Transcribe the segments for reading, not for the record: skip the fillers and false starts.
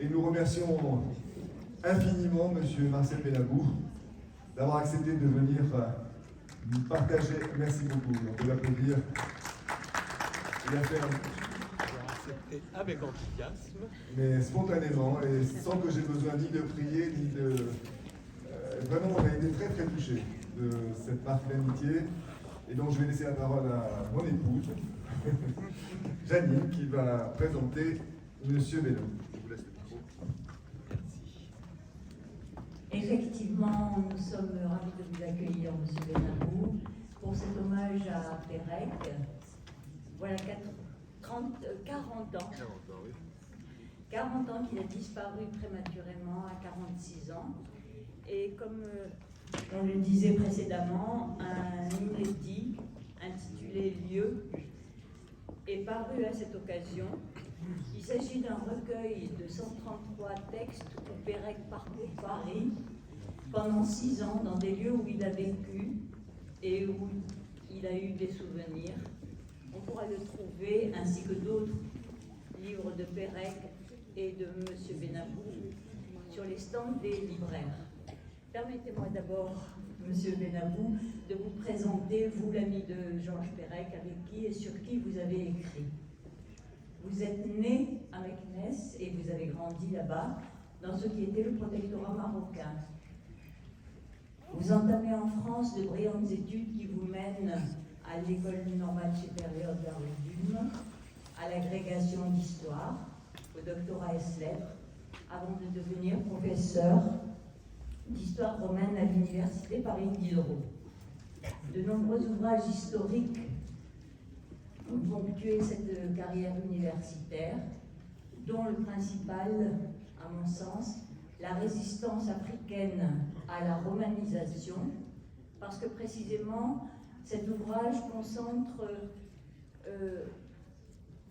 Et nous remercions infiniment M. Marcel Benabou d'avoir accepté de venir nous partager. Merci beaucoup, on peut l'applaudir. Il a fait accepté avec enthousiasme. mais spontanément et sans que j'ai besoin ni de prier, ni de... vraiment, on a été très très touchés de cette marque d'amitié. Et donc je vais laisser la parole à mon épouse, Janine, qui va présenter M. Benabou. Je vous laisse le micro. Merci. Effectivement, nous sommes ravis de vous accueillir, M. Benabou, pour cet hommage à Pérec. Voilà 40 ans. 40 ans qu'il a disparu prématurément à 46 ans. Et comme on le disait précédemment, un inédit intitulé Lieu est paru à cette occasion. Il s'agit d'un recueil de 133 textes où Pérec parcourt Paris pendant 6 ans dans des lieux où il a vécu et où il a eu des souvenirs. On pourra le trouver, ainsi que d'autres livres de Pérec et de M. Benabou, sur les stands des libraires. Permettez-moi d'abord, M. Benabou, de vous présenter, vous l'ami de Georges Pérec, avec qui et sur qui vous avez écrit. Vous êtes né à Meknès et vous avez grandi là-bas, dans ce qui était le protectorat marocain. Vous entamez en France de brillantes études qui vous mènent à l'école normale supérieure d'Arles-Dunes, à l'agrégation d'histoire, au doctorat ès-lettres, avant de devenir professeur d'histoire romaine à l'université Paris Diderot. De nombreux ouvrages historiques ont ponctué cette carrière universitaire, dont le principal, à mon sens, la résistance africaine à la romanisation, parce que précisément cet ouvrage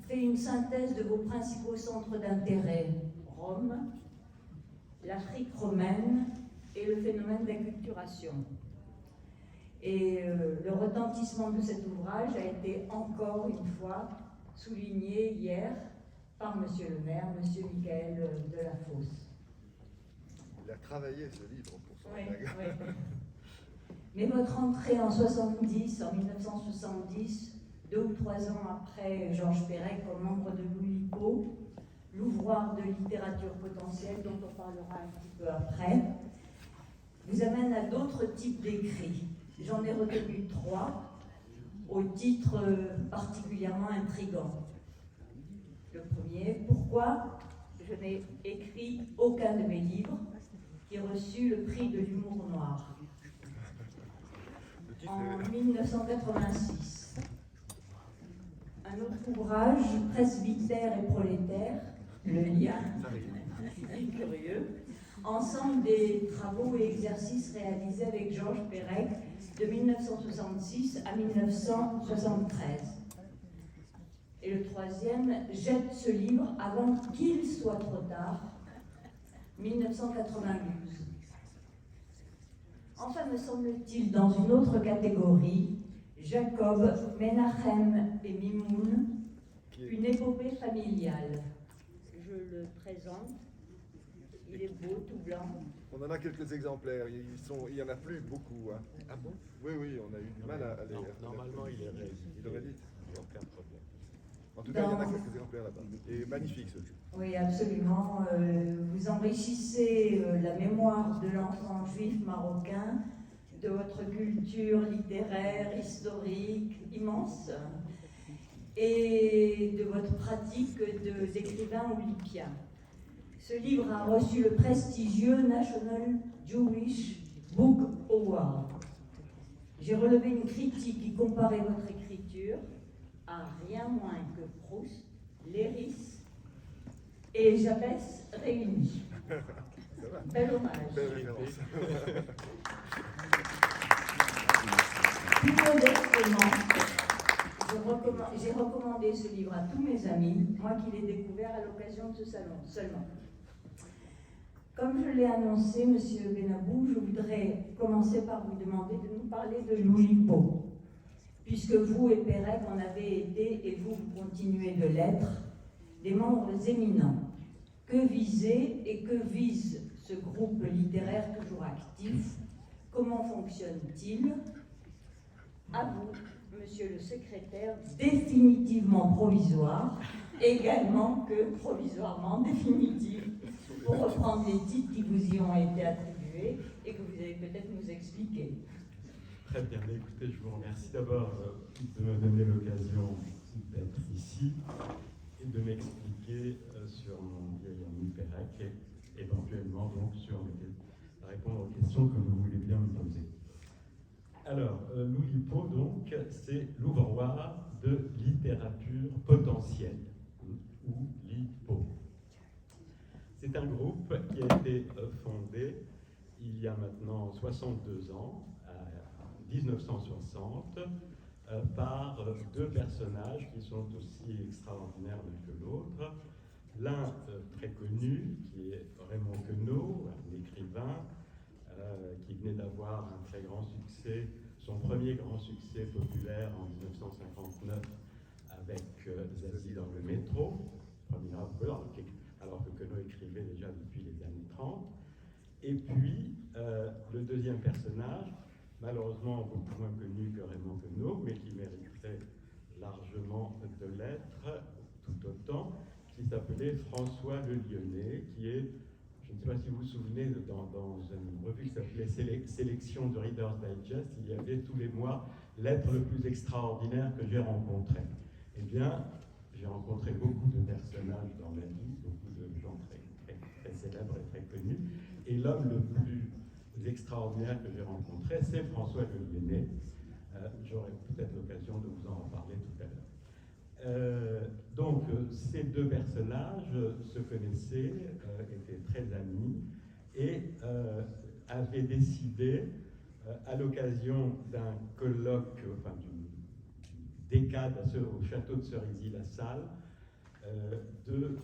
fait une synthèse de vos principaux centres d'intérêt, Rome, l'Afrique romaine et le phénomène d'acculturation. Et le retentissement de cet ouvrage a été encore une fois souligné hier par M. le maire, M. Michael Delafosse. Il a travaillé ce livre pour son Oui. Mais votre entrée en 1970, 2 ou 3 ans après Georges Pérec comme membre de l'Oulipo, l'ouvroir de littérature potentielle dont on parlera un petit peu après, vous amène à d'autres types d'écrits. J'en ai retenu 3 au titre particulièrement intrigant. Le premier, pourquoi je n'ai écrit aucun de mes livres qui reçut le prix de l'humour noir en 1986. Un autre ouvrage, Presbytère et prolétaire, le lien est curieux, ensemble des travaux et exercices réalisés avec Georges Pérec de 1966 à 1973. Et le troisième, jette ce livre avant qu'il soit trop tard, 1992. Enfin, me semble-t-il, dans une autre catégorie, Jacob, Menachem et Mimoun, une épopée familiale. Je le présente, il est beau, tout blanc. On en a quelques exemplaires, il n'y en a plus beaucoup. Hein. Ah bon? Oui, on a eu du mal à les... Normalement, il est réédité. Il aurait dit. Aucun problème. En tout cas, il y en a quelques exemplaires là-bas. Et magnifique ce livre. Oui, absolument. Vous enrichissez la mémoire de l'enfant juif marocain de votre culture littéraire, historique, immense, et de votre pratique d'écrivain olympien. Ce livre a reçu le prestigieux National Jewish Book Award. J'ai relevé une critique qui comparait votre écriture à rien moins que Proust, Léris et Jabès réunis. Bel hommage. Belle référence. Plus modestement, j'ai recommandé ce livre à tous mes amis, moi qui l'ai découvert à l'occasion de ce salon seulement. Comme je l'ai annoncé, M. Benabou, je voudrais commencer par vous demander de nous parler de l'Oulipo, puisque vous et Pérec en avez été, et vous continuez de l'être, des membres éminents. Que visait et que vise ce groupe littéraire toujours actif? Comment fonctionne-t-il? À vous, monsieur le secrétaire, définitivement provisoire, également que provisoirement définitif, pour reprendre les titres qui vous y ont été attribués et que vous allez peut-être nous expliquer. Très bien, mais écoutez, je vous remercie d'abord de me donner l'occasion d'être ici et de m'expliquer sur mon vieil ami Pérec et éventuellement donc répondre aux questions que vous voulez bien me poser. Alors, l'Oulipo, donc, c'est l'ouvroir de littérature potentielle, ou LIPO. C'est un groupe qui a été fondé il y a maintenant 62 ans, en 1960, par deux personnages qui sont aussi extraordinaires l'un que l'autre. L'un très connu, qui est Raymond Queneau, un écrivain qui venait d'avoir un très grand succès, son premier grand succès populaire en 1959 avec Zazie dans le métro, premier alors que Queneau écrivait déjà depuis les années 30. Et puis, le deuxième personnage, malheureusement beaucoup moins connu que Raymond Queneau, mais qui mériterait largement de l'être tout autant, qui s'appelait François Le Lyonnais, qui est, je ne sais pas si vous vous souvenez, dans une revue qui s'appelait Sélection de Reader's Digest, il y avait tous les mois l'être le plus extraordinaire que j'ai rencontré. Eh bien, j'ai rencontré beaucoup de personnages dans ma vie, beaucoup de gens très célèbres et très connus, et l'homme le plus extraordinaire que j'ai rencontré, c'est François Le Lyonnais. J'aurai peut-être l'occasion de vous en reparler tout à l'heure. Donc, ces deux personnages se connaissaient, étaient très amis, et avaient décidé, à l'occasion d'un colloque, enfin d'une décade au château de Cerisy-la-Salle, de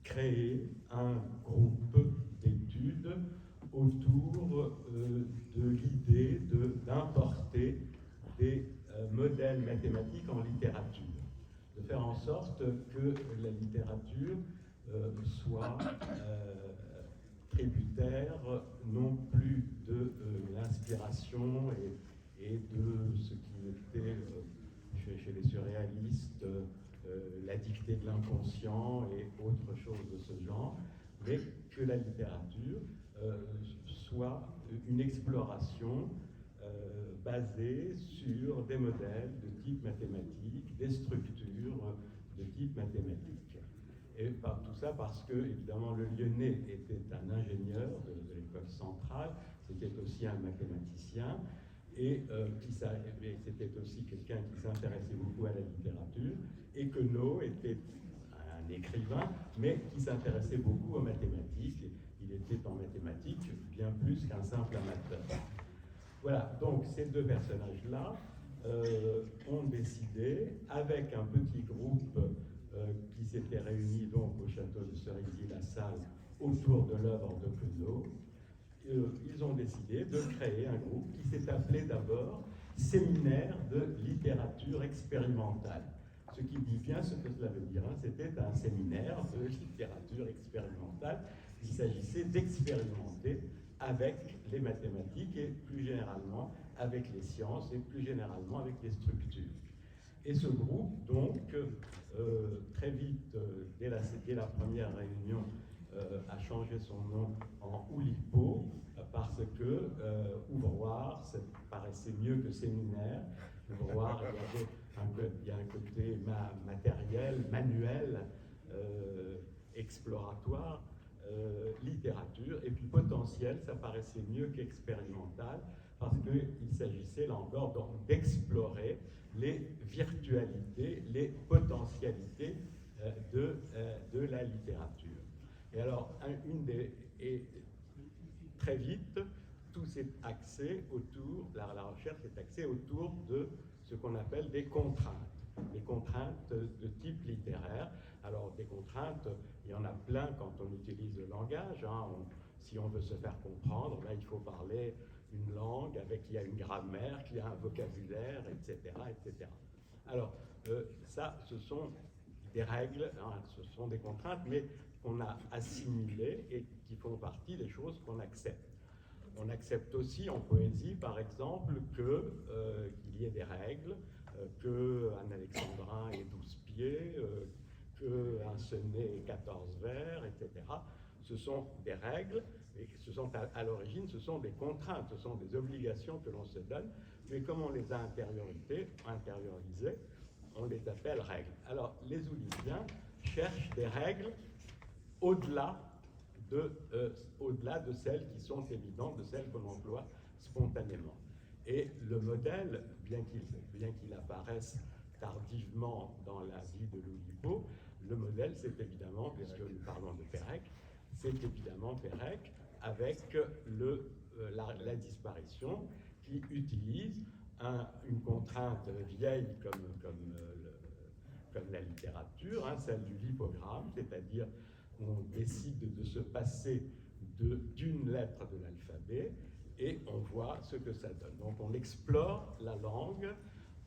créer un groupe d'études autour de l'idée d'importer des modèles mathématiques en littérature, de faire en sorte que la littérature soit tributaire non plus de l'inspiration et de ce qui était chez les surréalistes la dictée de l'inconscient et autre chose de ce genre, mais que la littérature soit une exploration basée sur des modèles de type mathématique, des structures de type mathématique. Et par tout ça parce que, évidemment, le Lyonnais était un ingénieur de l'école centrale, c'était aussi un mathématicien, et c'était aussi quelqu'un qui s'intéressait beaucoup à la littérature, et Queneau était un écrivain, mais qui s'intéressait beaucoup aux mathématiques. Il était en mathématiques bien plus qu'un simple amateur. Voilà, donc ces deux personnages-là ont décidé, avec un petit groupe qui s'était réuni donc au château de Cerisy-la-Salle autour de l'œuvre de Queneau, ils ont décidé de créer un groupe qui s'est appelé d'abord Séminaire de littérature expérimentale. Ce qui dit bien ce que cela veut dire. C'était un séminaire de littérature expérimentale. Il s'agissait d'expérimenter avec les mathématiques et plus généralement avec les sciences et plus généralement avec les structures. Et ce groupe, donc, très vite, dès la première réunion, a changé son nom en Oulipo, parce que ouvroir, ça paraissait mieux que séminaire. Ouvroir, il y a un côté matériel, manuel, exploratoire, littérature, et puis potentiel, ça paraissait mieux qu'expérimental, parce qu'il s'agissait là encore d'explorer les virtualités, les potentialités de la littérature. Et alors, très vite, tout s'est axé autour, la recherche est axée autour de ce qu'on appelle des contraintes de type littéraire. Alors, des contraintes, il y en a plein quand on utilise le langage. Si on veut se faire comprendre, là, il faut parler une langue qui a une grammaire, qui a un vocabulaire, etc., etc. Alors, ça, ce sont des règles, ce sont des contraintes, mais qu'on a assimilées et qui font partie des choses qu'on accepte. On accepte aussi en poésie, par exemple, qu'il y ait des règles, qu'un alexandrin ait 12 pieds, qu'un sonnet ait 14 vers, etc. Ce sont des règles, et à l'origine, ce sont des contraintes, ce sont des obligations que l'on se donne, mais comme on les a intériorisées, on les appelle règles. Alors, les Oulisiens cherchent des règles au-delà de celles qui sont évidentes, de celles qu'on emploie spontanément. Et le modèle, bien qu'il apparaisse tardivement dans la vie de l'Oulipo, le modèle, c'est évidemment, puisque nous parlons de Pérec, c'est évidemment Pérec avec la disparition qui utilise une contrainte vieille comme la littérature, celle du lipogramme, c'est-à-dire on décide de se passer d'une lettre de l'alphabet et on voit ce que ça donne. Donc on explore la langue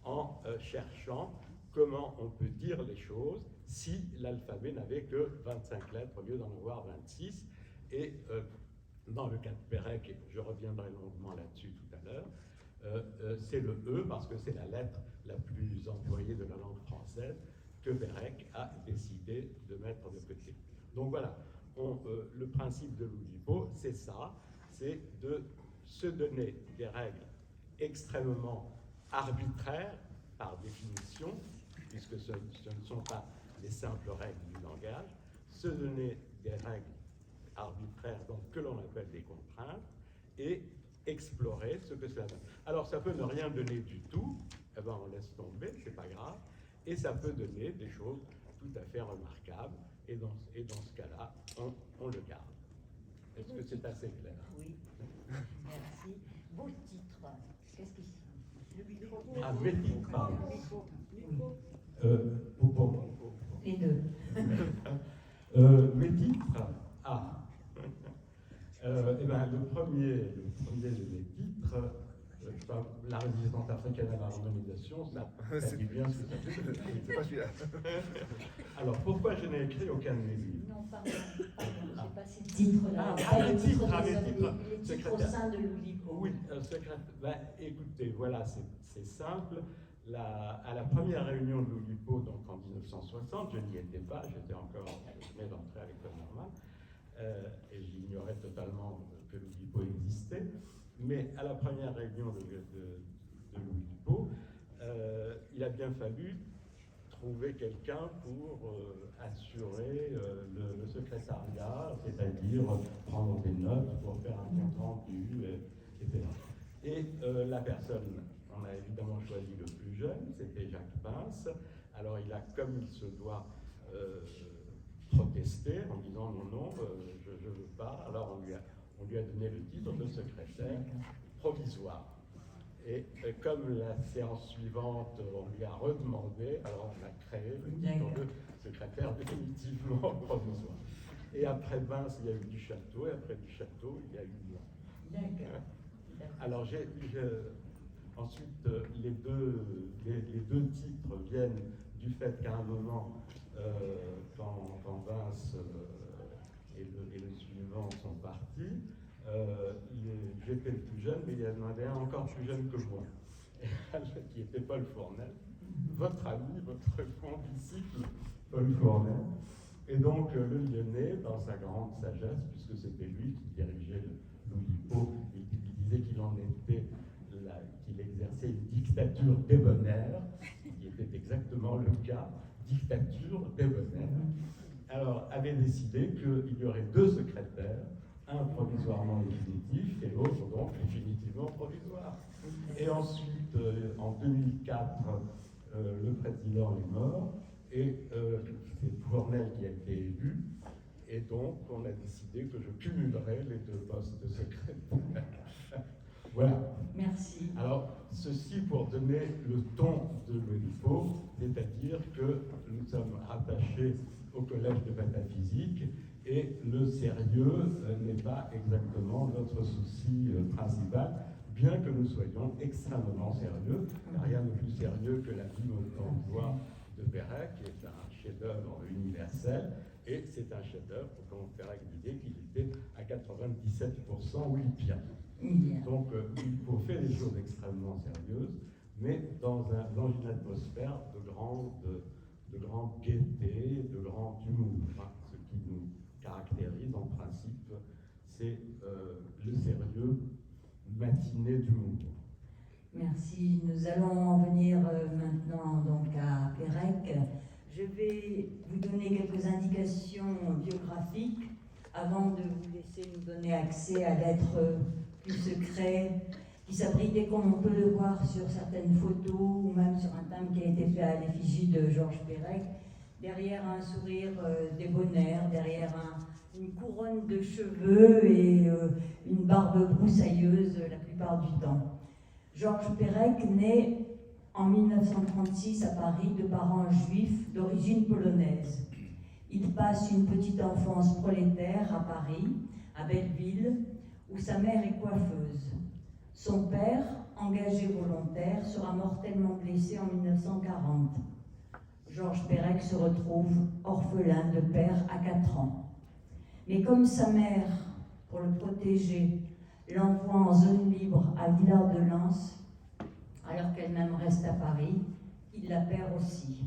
en cherchant comment on peut dire les choses si l'alphabet n'avait que 25 lettres au lieu d'en avoir 26. Et dans le cas de Pérec, et je reviendrai longuement là-dessus tout à l'heure, c'est le E parce que c'est la lettre la plus employée de la langue française que Pérec a décidé de mettre de côté. Donc voilà, le principe de l'Oulipo, c'est ça, c'est de se donner des règles extrêmement arbitraires par définition, puisque ce ne sont pas les simples règles du langage, se donner des règles arbitraires donc, que l'on appelle des contraintes, et explorer ce que cela donne. Alors ça peut ne rien donner du tout, eh ben, on laisse tomber, c'est pas grave, et ça peut donner des choses tout à fait remarquables, et dans ce cas-là, on le garde. Est-ce que c'est assez clair? Oui, merci. Vos titres, qu'est-ce qui se... Ah, mes titres, pardon. Les deux. Mes titres, eh ben, le premier de mes titres, la résistance africaine à la harmonisation, ça dit bien ce que ça fait. C'est pas celui-là. Alors, pourquoi je n'ai écrit aucun de mes livres? Non, pardon, j'ai pas ces titres-là. Les titres Les titres au sein de l'Oulipo. Oui, secret. Ben, écoutez, voilà, c'est simple. À la première réunion de l'Oulipo, donc en 1960, je n'y étais pas, je venais d'entrer à l'école normale, et j'ignorais totalement que l'Oulipo existait. Mais à la première réunion de l'Oulipo, il a bien fallu trouver quelqu'un pour assurer le secrétariat, c'est-à-dire prendre des notes pour faire un compte rendu, etc. Et la personne, on a évidemment choisi le plus jeune, c'était Jacques Pince. Alors il a, comme il se doit, protesté en disant non, je ne veux pas. Alors on lui a donné le titre de secrétaire provisoire. Et comme la séance suivante, on lui a redemandé, alors on a créé le titre de secrétaire définitivement provisoire. Et après Vince, il y a eu Duchâteau, et après Duchâteau, il y a eu moi. D'accord. Alors ensuite, les deux titres viennent du fait qu'à un moment, quand Vince et le suivant sont partis, j'étais le plus jeune, mais il y en avait un encore plus jeune que moi, qui était Paul Fournel, votre ami, votre condisciple, Paul Fournel. Et donc le Lyonnais, dans sa grande sagesse, puisque c'était lui qui dirigeait l'Oulipo et qui disait qu'il exerçait une dictature débonnaire, qui était exactement le cas, dictature débonnaire, alors avait décidé qu'il y aurait deux secrétaires, un provisoirement définitif et l'autre donc définitivement provisoire. Et ensuite, en 2004, le président est mort et c'est Fournel qui a été élu. Et donc, on a décidé que je cumulerais les deux postes de secrétaire. Voilà. Merci. Alors, ceci pour donner le ton de l'Oulipo, c'est-à-dire que nous sommes rattachés au collège de métaphysique et le sérieux n'est pas exactement notre souci principal, bien que nous soyons extrêmement sérieux. Rien de plus sérieux que la vie en voix de Pérec, qui est un chef-d'œuvre universel, Et c'est un chef-d'œuvre dont Pérec disait qu'il était à 97% olympien. Donc il faut faire des choses extrêmement sérieuses, mais dans une atmosphère de grande gaieté, de grand humour. Enfin, ce qui nous caractérise en principe, c'est le sérieux matiné d'humour. Merci. Nous allons en venir maintenant donc à Pérec. Je vais vous donner quelques indications biographiques avant de vous laisser nous donner accès à l'être plus secret qui s'abritait, comme on peut le voir sur certaines photos ou même sur un timbre qui a été fait à l'effigie de Georges Pérec, derrière un sourire débonnaire, derrière une couronne de cheveux et une barbe broussailleuse la plupart du temps. Georges Pérec naît en 1936 à Paris de parents juifs d'origine polonaise. Il passe une petite enfance prolétaire à Paris, à Belleville, où sa mère est coiffeuse. Son père, engagé volontaire, sera mortellement blessé en 1940. Georges Pérec se retrouve orphelin de père à 4 ans. Mais comme sa mère, pour le protéger, l'envoie en zone libre à Villard-de-Lans, alors qu'elle-même reste à Paris, il la perd aussi.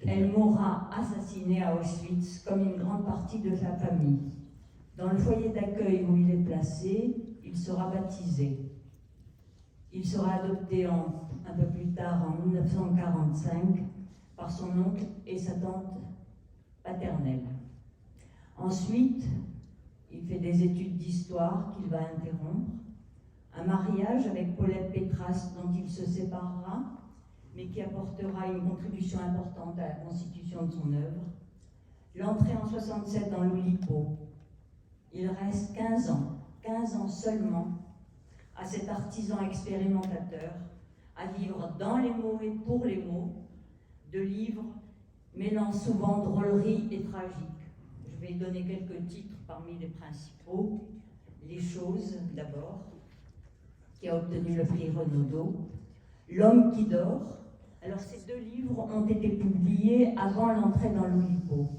Elle mourra assassinée à Auschwitz, comme une grande partie de sa famille. Dans le foyer d'accueil où il est placé, il sera baptisé. Il sera adopté un peu plus tard, en 1945, par son oncle et sa tante paternelle. Ensuite, il fait des études d'histoire qu'il va interrompre, un mariage avec Paulette Pétras dont il se séparera, mais qui apportera une contribution importante à la constitution de son œuvre, l'entrée en 67 dans l'Oulipo. Il reste 15 ans seulement, à cet artisan expérimentateur, à vivre dans les mots et pour les mots, de livres mêlant souvent drôlerie et tragique. Je vais donner quelques titres parmi les principaux. Les choses, d'abord, qui a obtenu le prix Renaudot. L'homme qui dort. Alors, ces 2 livres ont été publiés avant l'entrée dans l'Oulipo.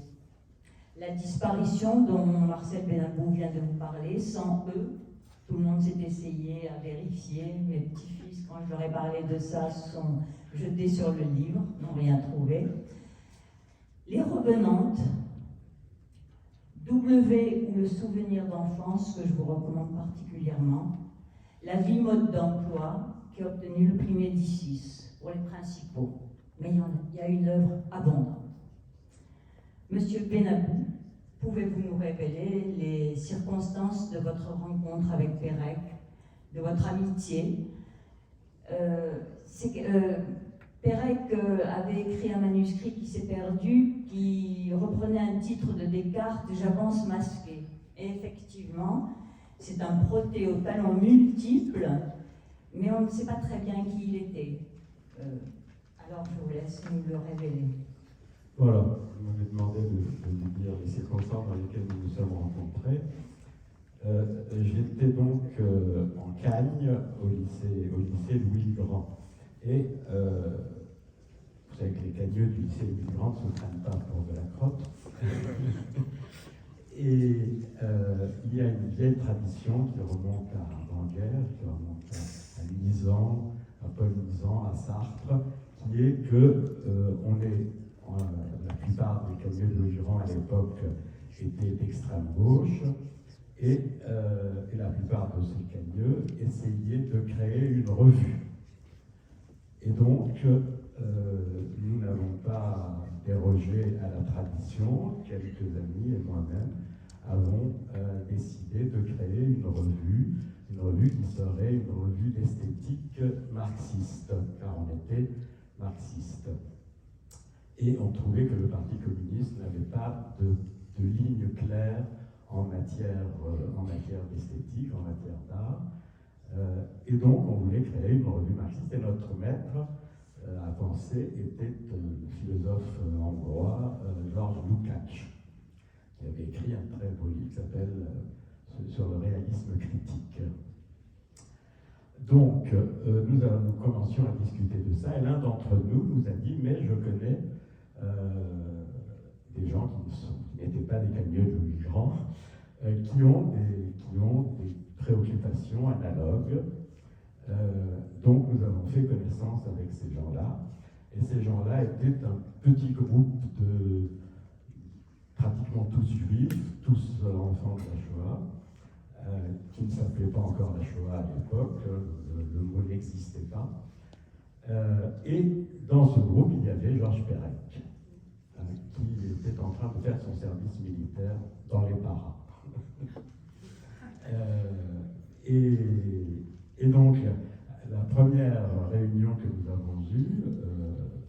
La disparition, dont Marcel Benabou vient de vous parler, sans eux, tout le monde s'est essayé à vérifier. Mes petits-fils, quand je leur ai parlé de ça, se sont jetés sur le livre, n'ont rien trouvé. Les revenantes, W ou le souvenir d'enfance, que je vous recommande particulièrement. La vie mode d'emploi, qui a obtenu le prix Médicis, pour les principaux. Mais il y a une œuvre abondante. Monsieur Benabou, pouvez-vous nous révéler les circonstances de votre rencontre avec Pérec, de votre amitié? Pérec avait écrit un manuscrit qui s'est perdu, qui reprenait un titre de Descartes, J'avance masqué. Et effectivement, c'est un proté aux talents multiples, mais on ne sait pas très bien qui il était. Alors je vous laisse nous le révéler. Voilà, vous m'avez demandé de vous dire les circonstances dans lesquelles nous nous sommes rencontrés. J'étais donc en Cagne, au lycée Louis-le-Grand. Et vous savez que les cagneux du lycée Louis-le-Grand ne se prennent pas pour de la crotte. Et il y a une vieille tradition qui remonte à Vanguère, qui remonte à Lisan, à Paul Lisan, à Sartre, qui est que la plupart des cagneux de Louis-le-Grand à l'époque étaient d'extrême gauche, et la plupart de ces cagneux essayaient de créer une revue. Et donc, nous n'avons pas dérogé à la tradition. Quelques amis et moi-même avons décidé de créer une revue qui serait une revue d'esthétique marxiste, car on était marxiste. Et on trouvait que le Parti communiste n'avait pas de ligne claire en matière d'esthétique, en matière d'art. Et donc, on voulait créer une revue marxiste. Et notre maître à penser était le philosophe hongrois Georges Lukács, qui avait écrit un très beau livre qui s'appelle Sur le réalisme critique. Donc, nous commencions à discuter de ça, et l'un d'entre nous nous a dit « Mais je connais des gens qui n'étaient pas des camions de Louis Grand, qui ont des préoccupations analogues. Donc nous avons fait connaissance avec ces gens-là, et ces gens-là étaient un petit groupe de pratiquement tous juifs, tous enfants de la Shoah, qui ne s'appelait pas encore la Shoah à l'époque, le mot n'existait pas. Et dans ce groupe, il y avait Georges Perec, qui était en train de faire son service militaire dans les paras. Et donc, la première réunion que nous avons eue,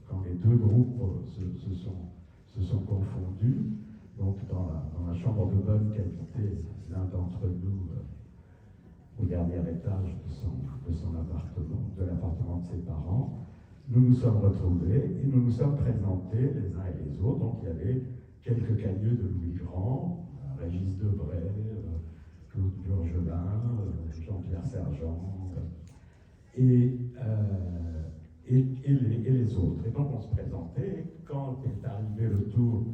quand les deux groupes se sont confondus, donc dans la chambre de bonne qualité, l'un d'entre nous, au dernier étage de son appartement, de l'appartement de ses parents, nous nous sommes retrouvés et nous nous sommes présentés les uns et les autres. Donc il y avait quelques cagneux de Louis Grand, Régis Debray, Claude Burgelin, Jean-Pierre Sergent, et les autres. Et donc on se présentait, et quand est arrivé le tour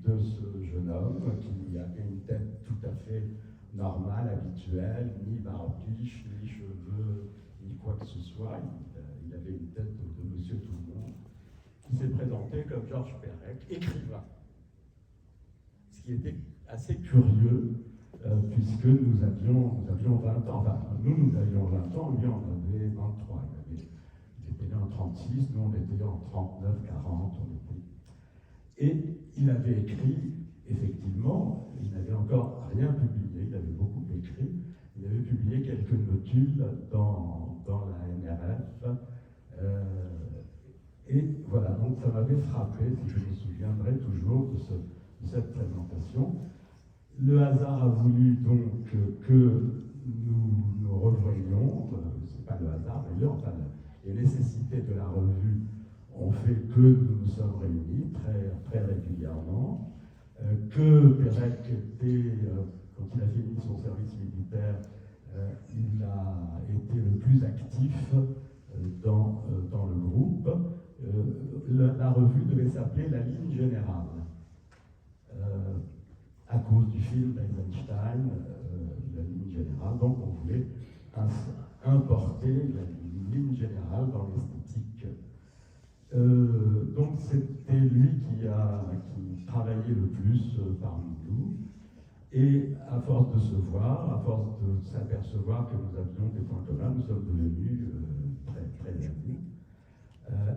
de ce jeune homme, qui avait une tête tout à fait normale, habituelle, ni barbiche, ni cheveux, ni quoi que ce soit, il avait une tête de monsieur tout le monde, qui s'est présenté comme Georges Perec, écrivain. Ce qui était assez curieux, puisque nous avions 20 ans, enfin, nous avions 20 ans, lui en avait 23. Il était né en 36, nous on était en 39, 40, on était. Et il avait écrit, effectivement, il n'avait encore rien publié, il avait beaucoup écrit, il avait publié quelques notules dans la NRF, et voilà, donc ça m'avait frappé, si je me souviendrai toujours de cette présentation. Le hasard a voulu donc que nous nous revoyions, c'est pas le hasard d'ailleurs, enfin, les nécessités de la revue ont fait que nous nous sommes réunis très, très régulièrement, que Perec était, quand il a fini son service militaire, il a été le plus actif dans le groupe. La revue devait s'appeler La Ligne Générale, à cause du film d'Eisenstein, La Ligne Générale. Donc on voulait importer la ligne générale dans l'esthétique. Donc c'était lui qui travaillait le plus parmi nous. Et à force de se voir, à force de s'apercevoir que nous avions des points communs, nous sommes devenus très, très amis.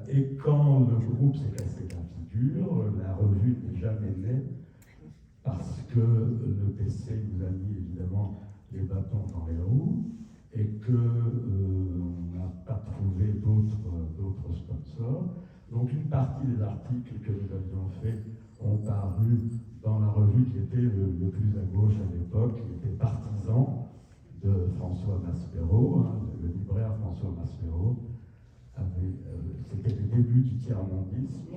Et quand le groupe s'est cassé la figure, la revue n'est jamais née parce que le PC nous a mis évidemment les bâtons dans les roues et qu'on n'a pas trouvé d'autres sponsors. Donc une partie des articles que nous avions faits ont paru dans la revue qui était le plus à gauche à l'époque, qui était partisan de François Maspero, le libraire François Maspero. C'était le début du tiers-mondisme,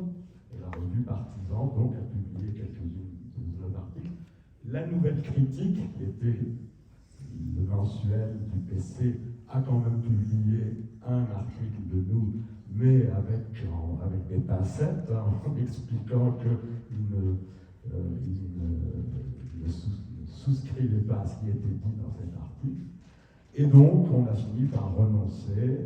et la revue Partisan donc a publié quelques-uns d'articles. La Nouvelle Critique, qui était le mensuel du PC, a quand même publié un article de nous, mais avec des pincettes, en expliquant qu'il ne souscrivait pas à ce qui était dit dans cet article. Et donc, on a fini par renoncer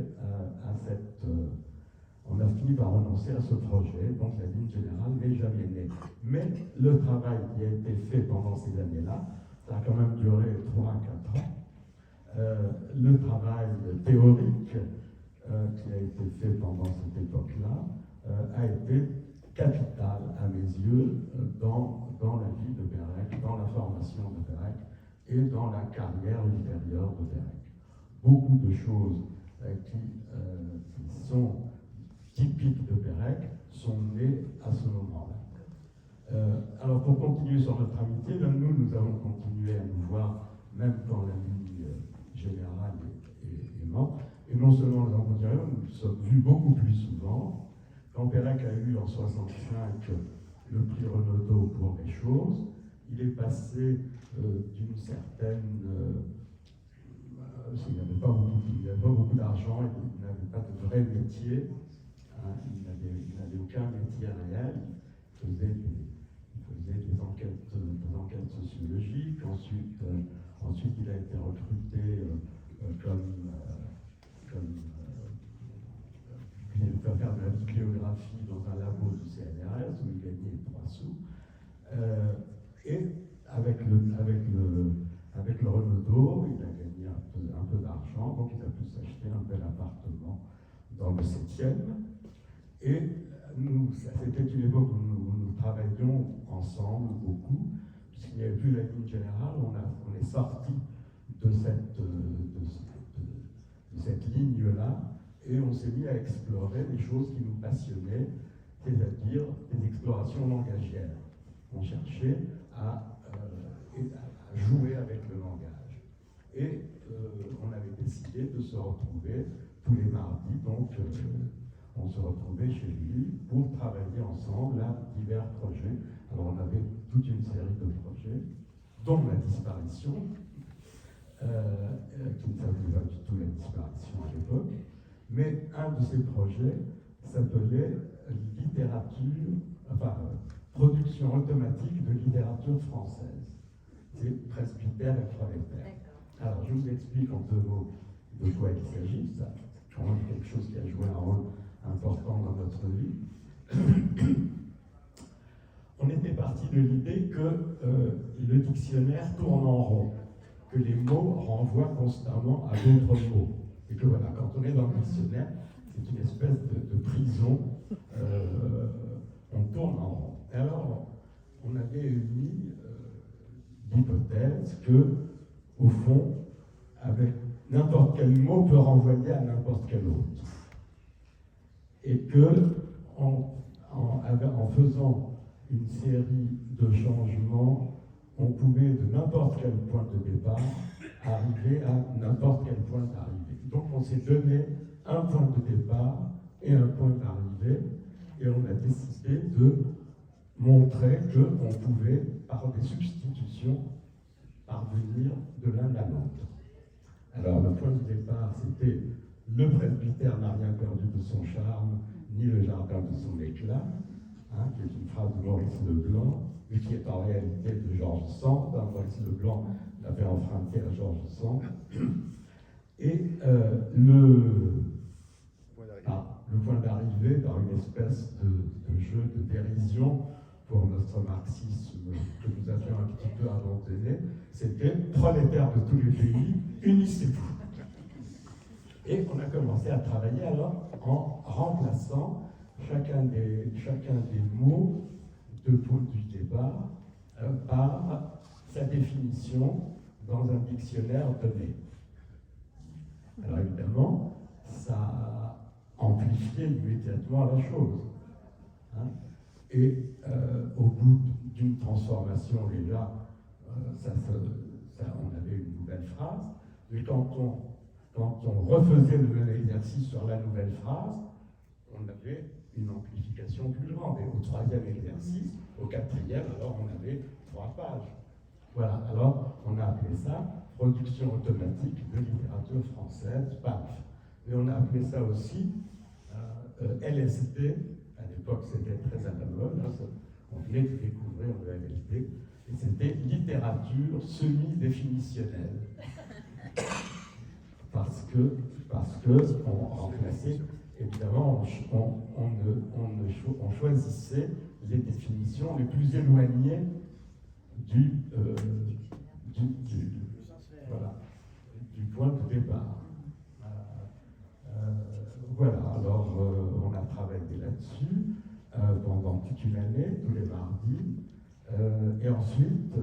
à ce projet. Donc, la ligne générale n'est jamais née. Mais le travail qui a été fait pendant ces années-là, ça a quand même duré 3 à 4 ans. Le travail théorique qui a été fait pendant cette époque-là a été capital, à mes yeux, dans la vie de Perec, dans la formation de Perec et dans la carrière ultérieure de Perec. Beaucoup de choses qui sont typiques de Perec sont nées à ce moment-là. Alors pour continuer sur notre amitié, nous avons continué à nous voir même quand la ligne générale est morte. Et non seulement nous avons continué, nous nous sommes vus beaucoup plus souvent. Quand Perec a eu en 1965 le prix Renaudot pour les choses, il est passé d'une certaine... il n'avait pas beaucoup d'argent, il n'avait pas de vrai métier, il n'avait aucun métier réel. faisait des enquêtes sociologiques. Ensuite, il a été recruté il va faire de la bibliographie dans un labo du CNRS où il gagnait 3 sous. Et avec le Renaudot, il a gagné un peu d'argent, donc il a pu s'acheter un bel appartement dans le 7e. Et c'était une époque où nous travaillions ensemble beaucoup, puisqu'il n'y avait plus la ligne générale. On est sorti de cette ligne-là, et on s'est mis à explorer des choses qui nous passionnaient, c'est-à-dire des explorations langagières. On cherchait à jouer avec le langage. Et on avait décidé de se retrouver tous les mardis, donc on se retrouvait chez lui pour travailler ensemble à divers projets. Alors on avait toute une série de projets, dont la disparition, qui ne s'appelait pas du tout la disparition à l'époque, mais un de ces projets s'appelait production automatique de littérature française. C'est presbytère et prolétaire. Alors je vous explique en 2 mots de quoi il s'agit. Ça, c'est quand même quelque chose qui a joué un rôle important dans notre vie. On était parti de l'idée que le dictionnaire tourne en rond, que les mots renvoient constamment à d'autres mots. Et que voilà, quand on est dans le dictionnaire, c'est une espèce de prison, on tourne en rond. Et alors, on avait émis l'hypothèse que, au fond, avec n'importe quel mot peut renvoyer à n'importe quel autre. Et que, en faisant une série de changements, on pouvait, de n'importe quel point de départ, arriver à n'importe quel point d'arrivée. Donc on s'est donné un point de départ et un point d'arrivée, et on a décidé de montrer qu'on pouvait, par des substitutions, parvenir de l'un à l'autre. Alors le point de départ, c'était « Le presbytère n'a rien perdu de son charme, ni le jardin de son éclat », qui est une phrase de Maurice Leblanc, mais qui est en réalité de Georges Sand. Maurice Leblanc l'avait emprunté à Georges Sand. Et le point d'arrivée, par une espèce de jeu de dérision pour notre marxisme que nous avions un petit peu abandonné, c'était « Prolétaires de tous les pays, unissez-vous ». Et on a commencé à travailler alors en remplaçant chacun des mots du départ par sa définition dans un dictionnaire donné. Alors évidemment, ça a amplifié immédiatement la chose. Et au bout d'une transformation déjà, on avait une nouvelle phrase, mais quand on refaisait le même exercice sur la nouvelle phrase, on avait une amplification plus grande. Et au 3e exercice, au 4e, alors on avait 3 pages. Voilà, alors on a appelé ça production automatique de littérature française, PAF. Mais on a appelé ça aussi LSD, à l'époque c'était très à la mode, on venait de découvrir le LSD, et c'était littérature semi-définitionnelle. Parce que on remplaçait, évidemment, on choisissait les définitions les plus éloignées du point de départ. Voilà, alors on a travaillé là-dessus pendant toute une année, tous les mardis, et ensuite,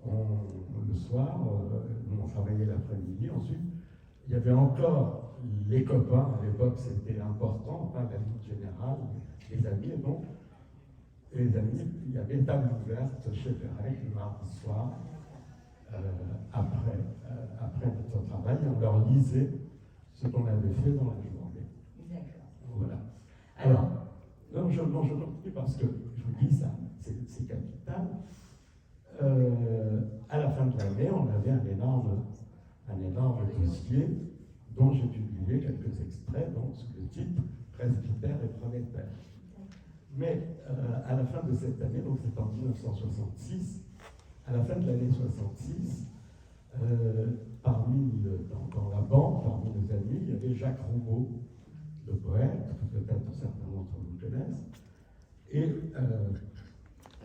le soir, on travaillait l'après-midi, ensuite, il y avait encore les copains, à l'époque c'était important, la ligne générale, les amis, et donc, les amis, il y avait table ouverte chez Perec le mardi soir, après notre travail, on leur lisait ce qu'on avait fait dans la journée. D'accord. Voilà. Alors, non, je continue parce que je vous dis ça, c'est capital. À la fin de l'année, on avait un énorme dossier dont j'ai publié quelques extraits, donc sous le titre Presbytère et prolétaire. Mais à la fin de cette année, donc c'est en 1966, à la fin de l'année 66, dans la bande, parmi nos amis, il y avait Jacques Roubaud, le poète, que peut-être certains d'entre vous connaissent. Et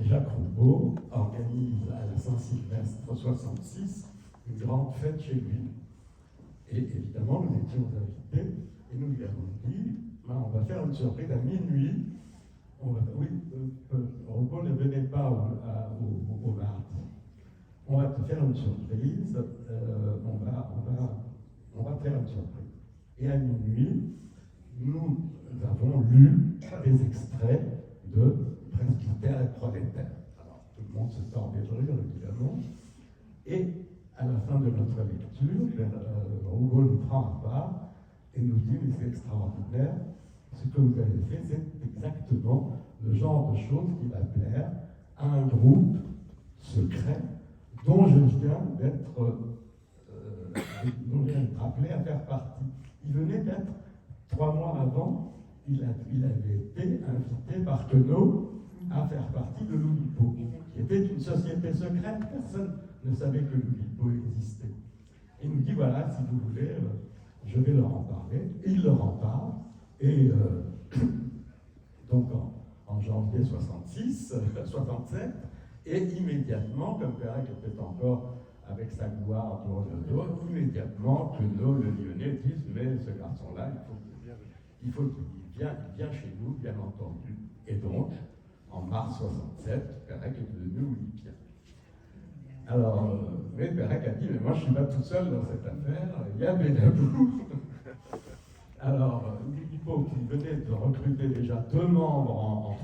Jacques Roubaud organise à la Saint-Sylvestre 66 une grande fête chez lui. Et évidemment, nous étions invités et nous lui avons dit, on va faire une surprise à minuit. Roubaud ne venait pas au mardi. On va te faire une surprise, on va faire une surprise. Et à minuit, nous avons lu des extraits de Presbytère et Prolétaire. Alors, tout le monde se tordait de rire, évidemment. Et à la fin de notre lecture, Roubaud nous prend à part et nous dit, mais c'est extraordinaire, ce que vous avez fait, c'est exactement le genre de choses qui va plaire à un groupe secret dont je viens d'être appelé à faire partie. Il venait d'être, 3 mois avant, il avait été invité par Queneau à faire partie de l'Oulipo, qui était une société secrète. Personne ne savait que l'Oulipo existait. Il nous dit, voilà, si vous voulez, je vais leur en parler. Et il leur en parle. Et donc en janvier 67, et immédiatement, comme Perec était encore avec sa gloire pour le dos, immédiatement, Queneau, le Lyonnais, disent, mais ce garçon-là, il faut qu'il vienne chez nous, bien entendu. Et donc, en mars 67, Perec est devenu oulipien. Alors, mais Perec a dit, mais moi je ne suis pas tout seul dans cette affaire, il y a Benabou. Alors, l'Oulipo, qui venait de recruter déjà 2 membres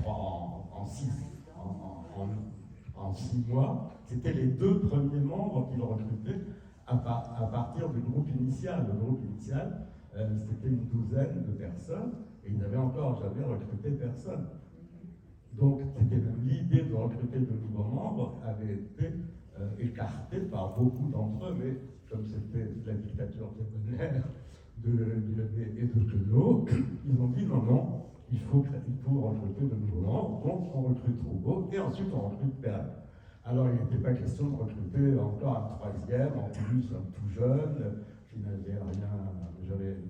en 6 mois, c'était les 2 premiers membres qu'il recrutait à partir du groupe initial. Le groupe initial, c'était une 12aine de personnes, et ils n'avaient encore jamais recruté personne. Donc, c'était même l'idée de recruter de nouveaux membres avait été écartée par beaucoup d'entre eux, mais comme c'était la dictature débonnaire de Lyonnais et de Queneau, ils ont dit non, il faut recruter de nouveaux membres, donc on recrute Roubaud, et ensuite on recrute Perec. Alors il n'était pas question de recruter encore un 3e, en plus un tout jeune, qui n'avait rien,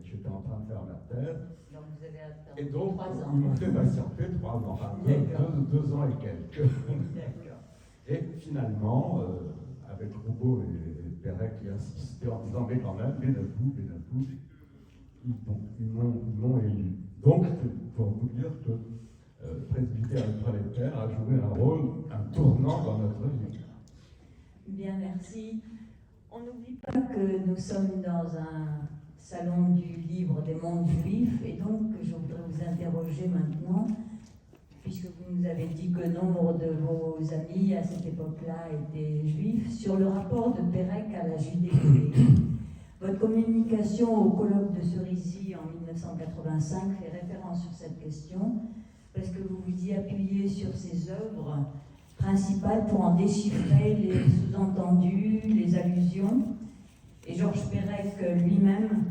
j'étais en train de faire ma thèse. Donc vous avez attendu et donc 3 ans. ils m'ont fait patienter 3 ans, enfin 2 ans et quelques. D'accord. Et finalement, avec Roubaud et Perec qui insistaient en disant mais quand même, Benabou, ils m'ont élu. Donc, c'est pour vous dire que Presbytère et Prolétaire a joué un rôle, un tournant dans notre vie. Bien, merci. On n'oublie pas que nous sommes dans un salon du livre des mondes juifs, et donc je voudrais vous interroger maintenant, puisque vous nous avez dit que nombre de vos amis à cette époque-là étaient juifs, sur le rapport de Perec à la Judée. Votre communication au colloque de Cerisy en 1985 fait référence sur cette question, parce que vous vous y appuyez sur ses œuvres principales pour en déchiffrer les sous-entendus, les allusions. Et Georges Perec lui-même,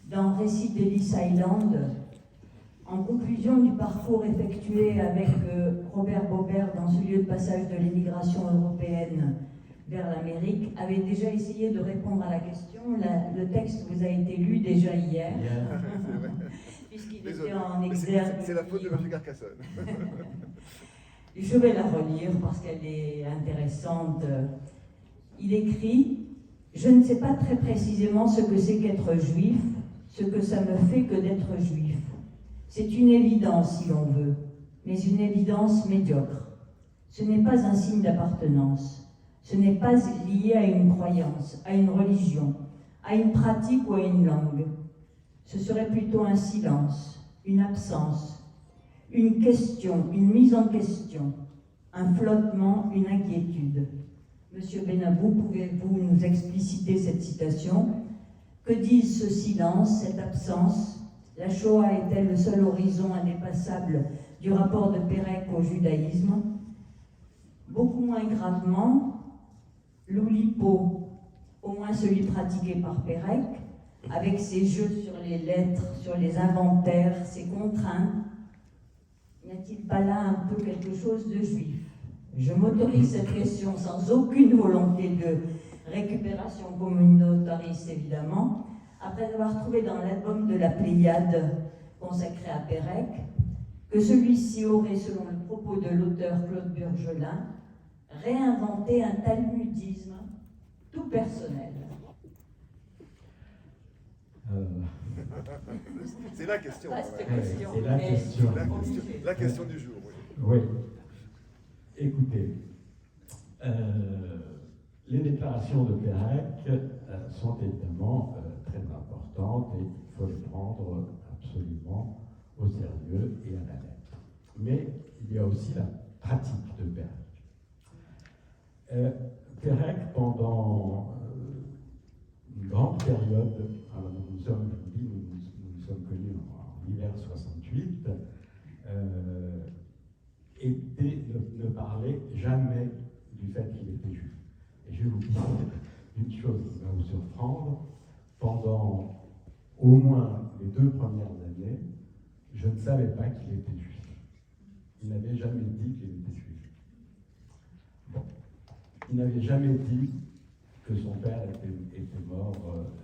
dans Récit d'Ellis Island, en conclusion du parcours effectué avec Robert Baubert dans ce lieu de passage de l'émigration européenne vers l'Amérique, avait déjà essayé de répondre à la question. Le texte vous a été lu déjà hier, puisqu'il était en exergue. C'est la faute de M. Carcassonne. Je vais la relire parce qu'elle est intéressante. Il écrit « Je ne sais pas très précisément ce que c'est qu'être juif, ce que ça me fait que d'être juif. C'est une évidence si l'on veut, mais une évidence médiocre. Ce n'est pas un signe d'appartenance. Ce n'est pas lié à une croyance, à une religion, à une pratique ou à une langue. Ce serait plutôt un silence, une absence, une question, une mise en question, un flottement, une inquiétude. Monsieur Benabou, pouvez-vous nous expliciter cette citation? Que disent ce silence, cette absence? La Shoah est-elle le seul horizon indépassable du rapport de Perec au judaïsme? Beaucoup moins gravement, l'Oulipo, au moins celui pratiqué par Perec, avec ses jeux sur les lettres, sur les inventaires, ses contraintes, N'y a-t-il pas là un peu quelque chose de juif? Je m'autorise cette question sans aucune volonté de récupération communautariste, évidemment, après avoir trouvé dans l'album de la Pléiade consacré à Pérec que celui-ci aurait, selon le propos de l'auteur Claude Burgelin, réinventé un talmudisme tout personnel. C'est la question. Vaste Voilà. question. C'est la mais question. obligée. La question du jour, oui. Oui. Écoutez, les déclarations de Pérec sont évidemment très importantes et il faut les prendre absolument au sérieux et à la lettre. Mais il y a aussi la pratique de Pérec. Pérec, pendant une grande période, alors nous sommes connus en hiver 68, ne parlait jamais du fait qu'il était juif. Et je vais vous dire une chose qui va vous surprendre. Pendant au moins les 2 premières années, je ne savais pas qu'il était juif. Il n'avait jamais dit qu'il était juif. Bon. Il n'avait jamais dit que son père était mort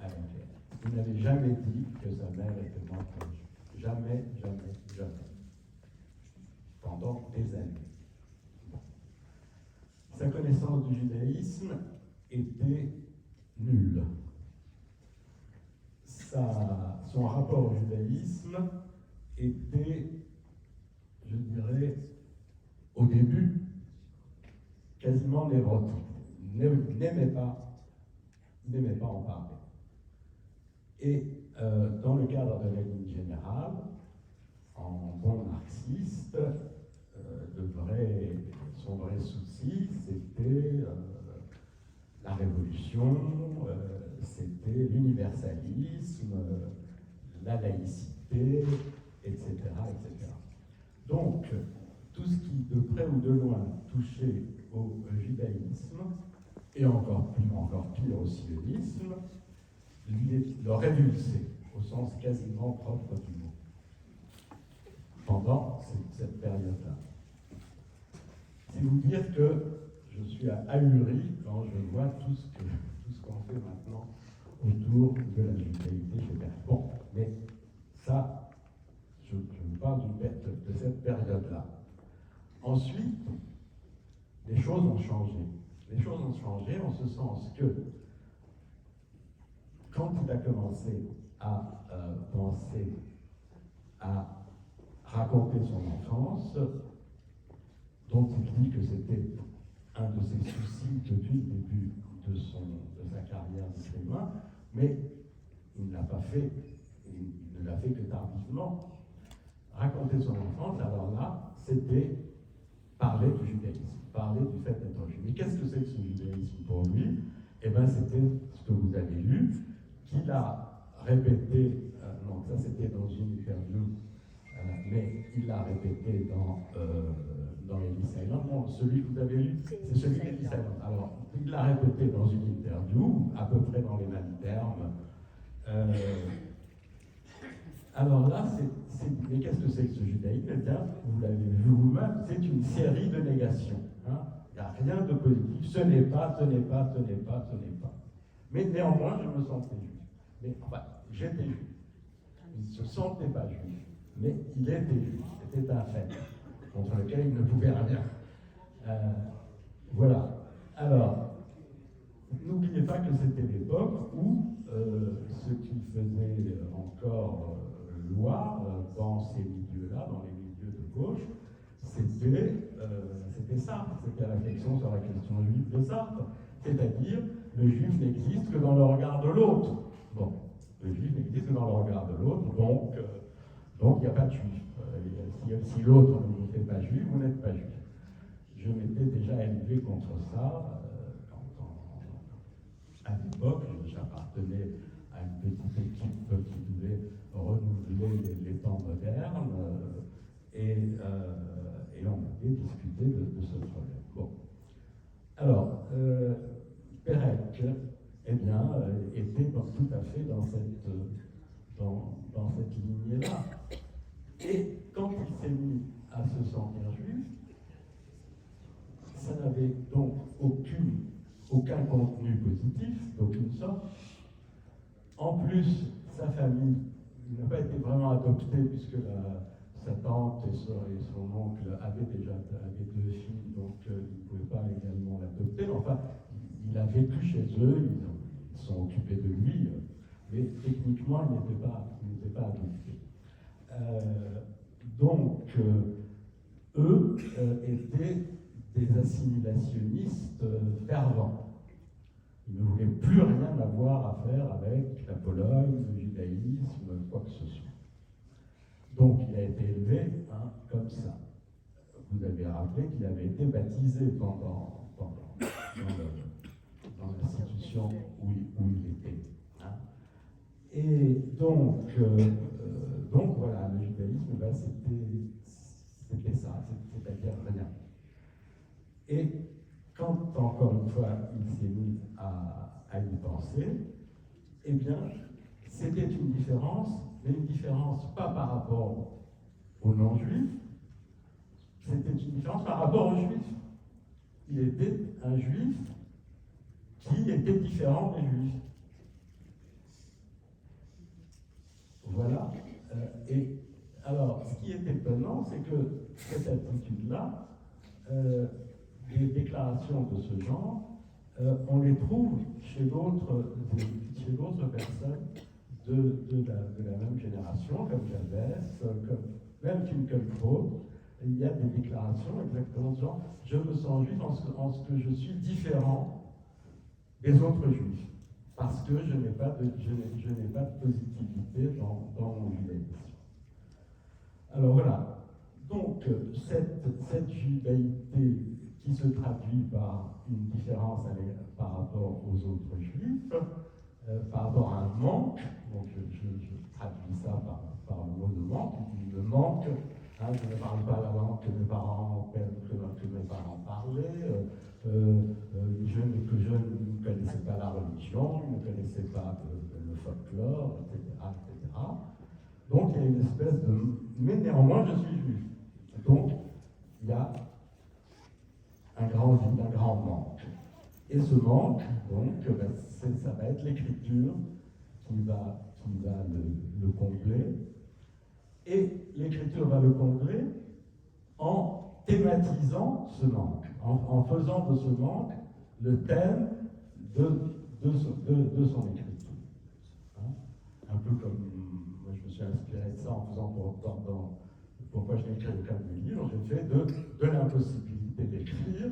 à la guerre. Il n'avait jamais dit que sa mère était morte à la guerre. Jamais, jamais, jamais. Pendant des années. Sa connaissance du judaïsme était nulle. Son rapport au judaïsme était, je dirais, au début, quasiment névrotique. N'aimait pas en parler. Et dans le cadre de la ligne générale, en bon marxiste, son vrai souci, c'était la révolution, c'était l'universalisme, la laïcité, etc., etc. Donc, tout ce qui, de près ou de loin, touchait au judaïsme, et encore pire au sionisme, le révulsait, au sens quasiment propre du mot, pendant cette période-là. C'est vous dire que je suis ahuri quand je vois tout ce qu'on fait maintenant autour de la judaïté chez Pérec. Bon, mais ça, je vous parle de cette période-là. Ensuite, les choses ont changé. Les choses ont changé en ce sens que, quand il a commencé à penser à raconter son enfance, dont il dit que c'était un de ses soucis depuis le début de sa carrière d'écrivain, mais il ne l'a pas fait, il ne l'a fait que tardivement. Raconter son enfance, alors là, c'était parler du judaïsme, parler du fait d'être juif. Mais qu'est-ce que c'est que ce judaïsme pour lui? Eh bien, c'était ce que vous avez lu, qu'il a répété, non, ça c'était dans une interview, mais il l'a répété dans Ellis Island. Non, celui que vous avez lu, c'est celui d'Ellis Island. Alors, il l'a répété dans une interview, à peu près dans les mêmes termes. Alors là, mais qu'est-ce que c'est que ce judaïsme? Eh bien, vous l'avez vu vous-même, c'est une série de négations. Hein. Il n'y a rien de positif. Ce n'est pas, ce n'est pas, ce n'est pas, ce n'est pas. Mais néanmoins, je me sentais juif. Mais enfin, j'étais juif. Il ne se sentait pas juif, mais il était juif. C'était un fait contre lequel il ne pouvait rien. Voilà. Alors, n'oubliez pas que c'était l'époque où ce qui faisait encore loi dans ces milieux-là, dans les milieux de gauche, c'était Sartre, c'était la réflexion sur la question juive de Sartre, c'est-à-dire le juif n'existe que dans le regard de l'autre. Bon, le juif n'existe que dans le regard de l'autre, donc il n'y a pas de juif. Si l'autre ne vous fait pas juif, vous n'êtes pas juif. Je m'étais déjà élevé contre ça. À l'époque, j'appartenais à une petite équipe qui devait renouveler les temps modernes et on avait discuté de ce problème. Bon. Alors, Pérec, eh bien, était tout à fait dans cette lignée-là. Et quand il s'est mis à se sentir juif. Ça n'avait donc aucun contenu positif, d'aucune sorte. En plus, sa famille n'a pas été vraiment adoptée puisque sa tante et son oncle avaient deux filles, donc ils ne pouvaient pas légalement l'adopter. Enfin, il a vécu chez eux, ils sont occupés de lui, mais techniquement, il n'était pas adopté. Donc, eux étaient des assimilationnistes fervents. Ils ne voulaient plus rien avoir à faire avec la Pologne, le judaïsme, quoi que ce soit. Donc il a été élevé comme ça. Vous avez rappelé qu'il avait été baptisé dans l'institution où il était. Et donc voilà, le judaïsme, c'était ça, c'est-à-dire rien. Et quand, encore une fois, il s'est mis à y penser, eh bien, c'était une différence, mais une différence pas par rapport aux non-juifs, c'était une différence par rapport aux juifs. Il était un juif qui était différent des juifs. Voilà. Et alors, ce qui est étonnant, c'est que cette attitude-là, les déclarations de ce genre, on les trouve chez d'autres personnes de la même génération, comme Jabès, même Finkielkraut. Il y a des déclarations exactement de ce genre. Je me sens juif en ce que je suis différent des autres juifs, parce que je n'ai pas de positivité dans mon judaïsme. Alors voilà. Donc, cette judaïté qui se traduit par une différence par rapport aux autres juifs, par rapport à un manque, donc je traduis ça par le mot de manque, le manque, je ne parle pas la langue que mes parents parlaient, je ne connaissais pas la religion, je ne connaissais pas le folklore, etc., etc. Donc il y a une espèce de... Mais néanmoins, je suis juif. Donc, il y a un grand vide, un grand manque. Et ce manque, donc, ça va être l'écriture qui va le combler. Et l'écriture va le combler en thématisant ce manque, en faisant de ce manque le thème de son écriture. Un peu comme, moi je me suis inspiré de ça en faisant pourquoi je n'écris aucun de mes livres, j'ai fait de l'impossibilité d'écrire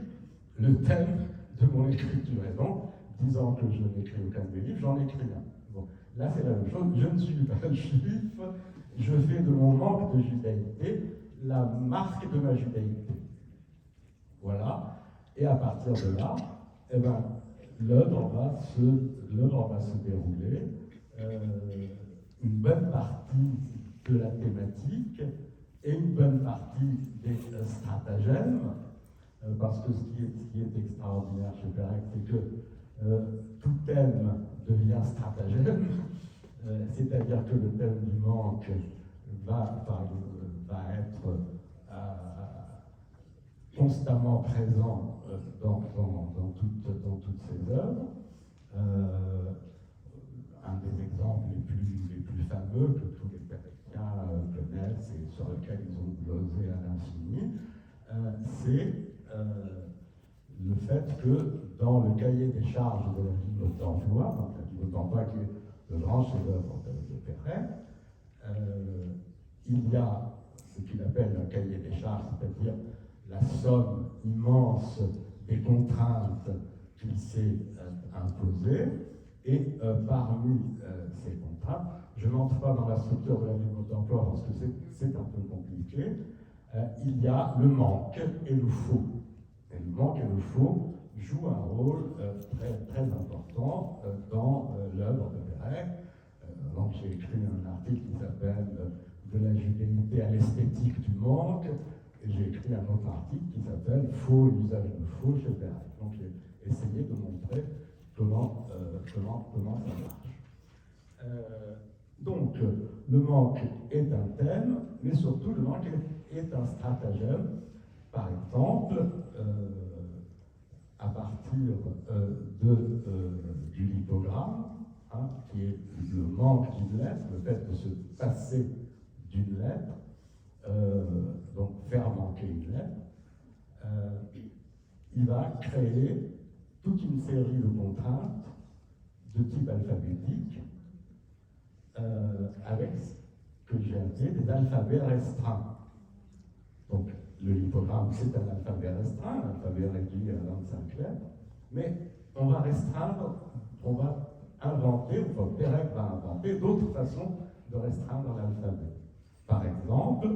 le thème de mon écriture. Et donc, disant que je n'écris aucun de mes livres, j'en écris un. Bon, là c'est la même chose, je ne suis pas juif, je fais de mon manque de judaïté la marque de ma judaïté. Voilà, et à partir de là, eh ben, l'œuvre va se dérouler, une bonne partie de la thématique et une bonne partie des stratagèmes, parce que ce qui est extraordinaire chez Perec, c'est que tout thème devient stratagème, c'est-à-dire que le thème du manque va être constamment présent dans toutes ces œuvres. Un des exemples les plus fameux que tous les Péréciens connaissent et sur lequel ils ont glosé à l'infini, c'est le fait que dans le cahier des charges de la Bible d'emploi, donc la Bible d'emploi qui est le grand chef-d'œuvre de Perret, il y a ce qu'il appelle un cahier des charges, c'est-à-dire la somme immense des contraintes qu'il s'est imposées, et parmi ces contraintes, je n'entre pas dans la structure de la Bible d'emploi parce que c'est un peu compliqué, il y a le manque et le faux. Et le manque et le faux jouent un rôle très, très important dans l'œuvre de Perec. Donc j'ai écrit un article qui s'appelle « De la judaïté à l'esthétique du manque », et j'ai écrit un autre article qui s'appelle « Faux, l'usage de faux chez Perec ». Donc j'ai essayé de montrer comment ça marche. Donc le manque est un thème, mais surtout le manque est un stratagème. Par exemple, à partir du lipogramme, hein, qui est le manque d'une lettre, le fait de se passer d'une lettre, donc faire manquer une lettre, il va créer toute une série de contraintes de type alphabétique avec ce que j'ai appelé des alphabets restreints. Donc, le lipogramme, c'est un alphabet restreint, un alphabet réduit à 25 lettres, mais on va restreindre, on va inventer, enfin, Perec va inventer d'autres façons de restreindre l'alphabet. Par exemple,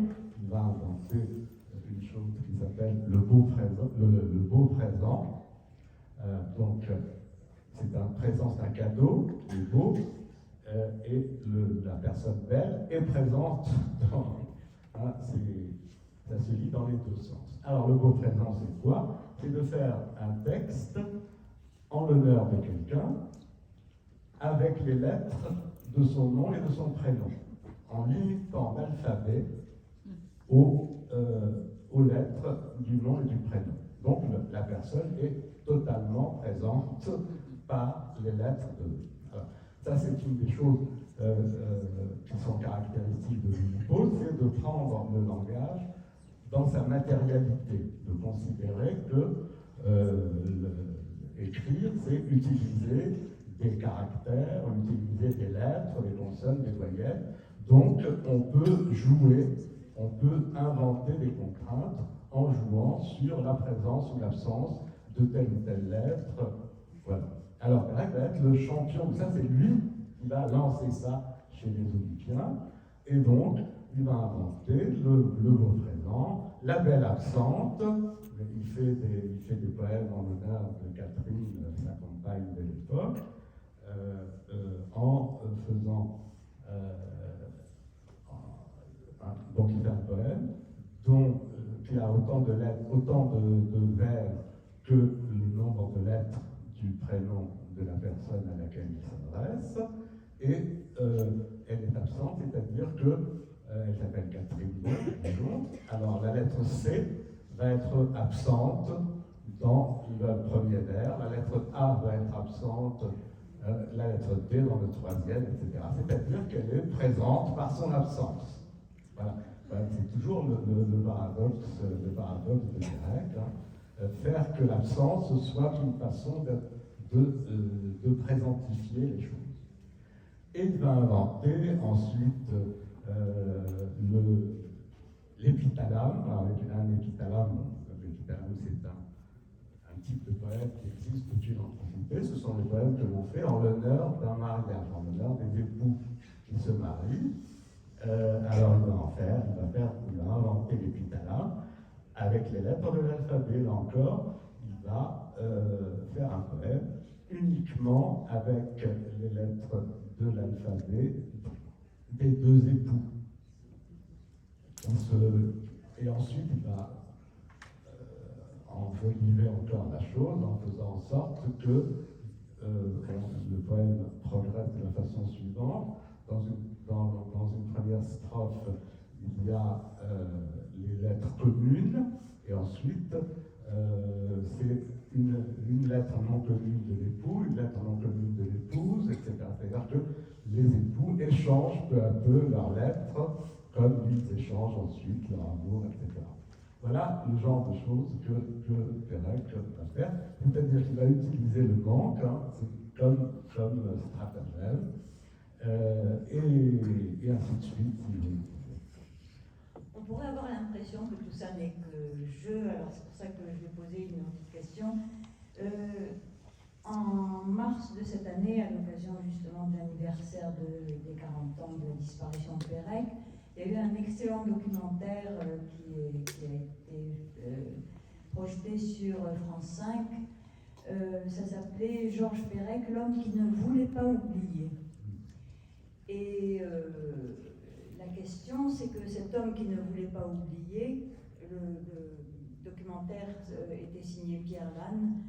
il va inventer une chose qui s'appelle le beau présent. Donc, c'est un présent, c'est un cadeau qui est beau, et la personne belle est présente dans. Hein, ça se lit dans les deux sens. Alors, le beau présent, c'est quoi? C'est de faire un texte en l'honneur de quelqu'un avec les lettres de son nom et de son prénom, en limitant l'alphabet aux lettres du nom et du prénom. Donc, la personne est totalement présente par les lettres de. Alors, ça, c'est une des choses qui sont caractéristiques de l'Oedipus, c'est de prendre le langage dans sa matérialité, de considérer que écrire, c'est utiliser des caractères, utiliser des lettres, des consonnes, des voyelles. Donc, on peut jouer, on peut inventer des contraintes en jouant sur la présence ou l'absence de telle ou telle lettre. Voilà. Alors, Perec va être le champion de ça, c'est lui qui va lancer ça chez les Oedipiens, et donc, il va inventer le beau présent, la belle absente. Il fait des poèmes en l'honneur de Catherine, sa compagne de l'époque, en faisant. Donc, il fait un poème qui a autant de lettres, autant de vers que le nombre de lettres du prénom de la personne à laquelle il s'adresse, et elle est absente, c'est-à-dire que elle s'appelle Catherine, bonjour. Alors la lettre C va être absente dans le premier vers, la lettre A va être absente, la lettre D dans le troisième, etc. C'est-à-dire qu'elle est présente par son absence. Voilà. C'est toujours le paradoxe de Perec, hein. Faire que l'absence soit une façon de présentifier les choses. Et il va inventer ensuite l'épithalame. Alors, un épithalame, c'est un type de poème qui existe depuis l'Antiquité. Ce sont les poèmes que l'on fait en l'honneur d'un mariage, en l'honneur des époux qui se marient. Alors, il va inventer l'épithalame avec les lettres de l'alphabet. Là encore, il va faire un poème uniquement avec les lettres de l'alphabet des deux époux. Et ensuite, il va envenimer encore la chose en faisant en sorte que le poème progresse de la façon suivante. Dans une première strophe, il y a les lettres communes, et ensuite, c'est une lettre non commune de l'époux, une lettre non commune de l'épouse, etc. C'est-à-dire que les époux échangent peu à peu leurs lettres, comme ils échangent ensuite leur amour, etc. Voilà le genre de choses que Perec va faire. C'est-à-dire qu'il va utiliser le manque, hein, comme stratagème, et ainsi de suite. On pourrait avoir l'impression que tout ça n'est que jeu, alors c'est pour ça que je vais poser une petite question. En mars de cette année, à l'occasion justement de l'anniversaire des 40 ans de la disparition de Perec, il y a eu un excellent documentaire qui a été projeté sur France 5. Ça s'appelait Georges Perec, l'homme qui ne voulait pas oublier. Et la question, c'est que cet homme qui ne voulait pas oublier, le documentaire était signé Pierre Lannes,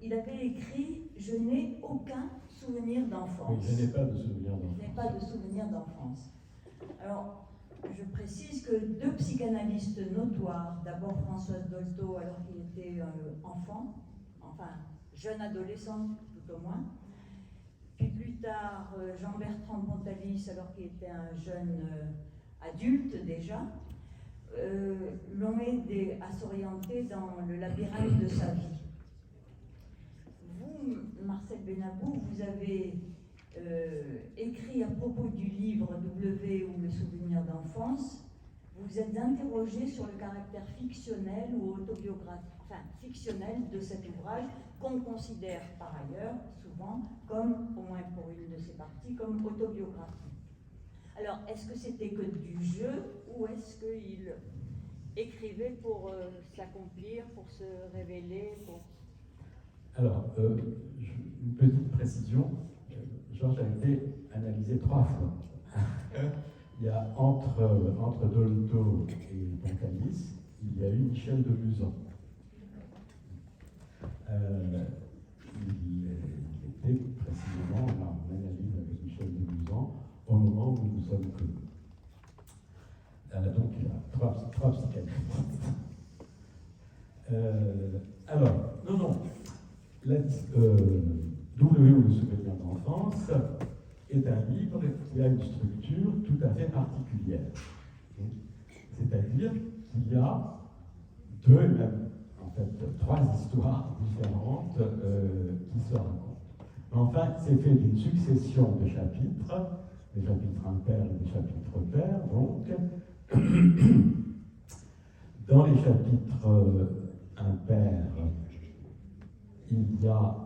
il avait écrit « je n'ai aucun souvenir d'enfance. Oui, je n'ai pas de souvenir d'enfance. Je n'ai pas de souvenir d'enfance. Alors, je précise que deux psychanalystes notoires, d'abord Françoise Dolto alors qu'il était enfant, enfin jeune adolescent tout au moins, puis plus tard Jean-Bertrand Pontalis alors qu'il était un jeune adulte déjà, l'ont aidé à s'orienter dans le labyrinthe de sa vie. Vous, Marcel Benabou, vous avez écrit à propos du livre W ou le souvenir d'enfance, vous vous êtes interrogé sur le caractère fictionnel ou autobiographique, enfin fictionnel de cet ouvrage qu'on considère par ailleurs souvent comme, au moins pour une de ses parties, comme autobiographie. Alors, est-ce que c'était que du jeu ou est-ce qu'il écrivait pour s'accomplir, pour se révéler pour... Alors, une petite précision. Georges a été analysé 3 fois. Il y a entre Dolto et Pontalis, il y a eu Michel de Musan. Il était précisément en analyse avec Michel de Musan au moment où nous sommes connus. Donc il y a 3 psychanalystes. Alors, non. W ou le souvenir d'enfance est un livre qui a une structure tout à fait particulière. C'est-à-dire qu'il y a 2, même en fait 3 histoires différentes qui se racontent. Enfin, c'est fait d'une succession de chapitres, des chapitres impairs et des chapitres pairs, donc. Dans les chapitres impairs, il y a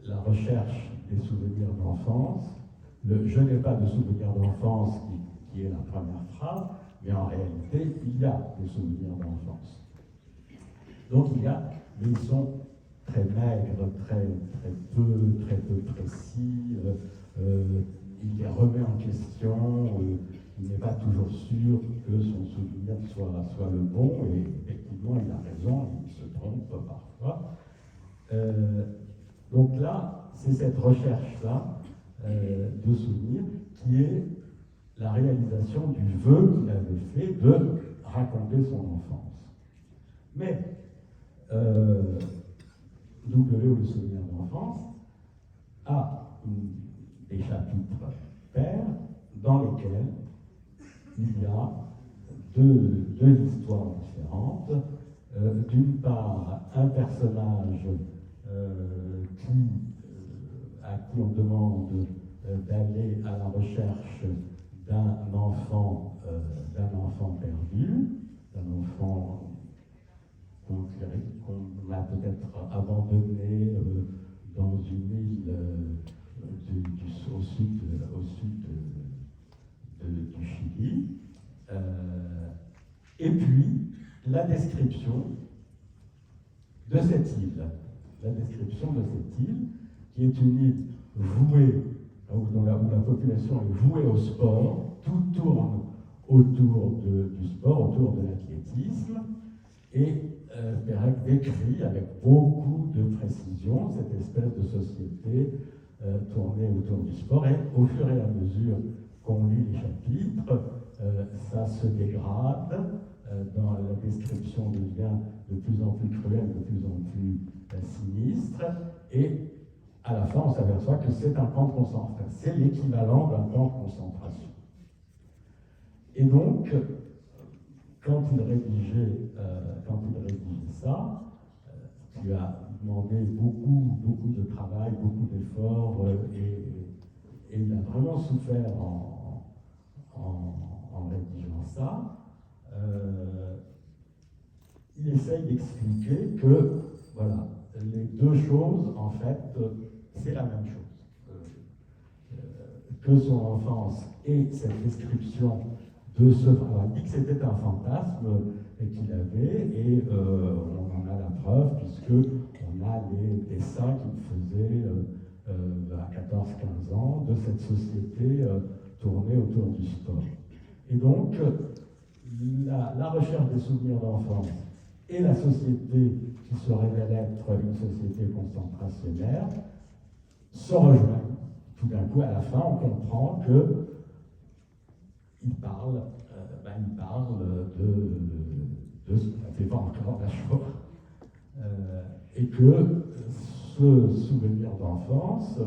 la recherche des souvenirs d'enfance, le « je n'ai pas de souvenirs d'enfance » qui est la première phrase, mais en réalité, il y a des souvenirs d'enfance. Donc il y a, mais ils sont très maigres, très peu précis, il les remet en question, il n'est pas toujours sûr que son souvenir soit le bon, et effectivement il a raison, il se trompe parfois. Donc là, c'est cette recherche-là de souvenirs qui est la réalisation du vœu qu'il avait fait de raconter son enfance. Mais W ou le souvenir d'enfance a des chapitres pairs dans lesquels il y a deux histoires différentes. D'une part, un personnage à qui on demande d'aller à la recherche d'un enfant perdu, d'un enfant qu'on a peut-être abandonné dans une île au sud du Chili. Et puis, la description de cette île. Qui est une île vouée, où la population est vouée au sport, tout tourne autour du sport, autour de l'athlétisme, et Perec décrit avec beaucoup de précision cette espèce de société tournée autour du sport, et au fur et à mesure qu'on lit les chapitres, ça se dégrade, dans la description devient de plus en plus cruelle, de plus en plus sinistre, et à la fin on s'aperçoit que c'est un camp de concentration, c'est l'équivalent d'un camp de concentration. Et donc, quand il rédigeait ça, il a demandé beaucoup de travail, beaucoup d'efforts, et il a vraiment souffert en rédigeant ça. Il essaye d'expliquer que, voilà, les deux choses, en fait, c'est la même chose. Que son enfance et cette description de ce... Alors, il dit que c'était un fantasme qu'il avait, et on en a la preuve, puisqu'on a les dessins qu'il faisait à 14-15 ans de cette société tournée autour du sport. Et donc, la recherche des souvenirs d'enfance et la société qui se révèle être une société concentrationnaire se rejoignent. Tout d'un coup, à la fin, on comprend que ils parlent de ce qu'on n'avait pas encore la Shoah. Et que ce souvenir d'enfance,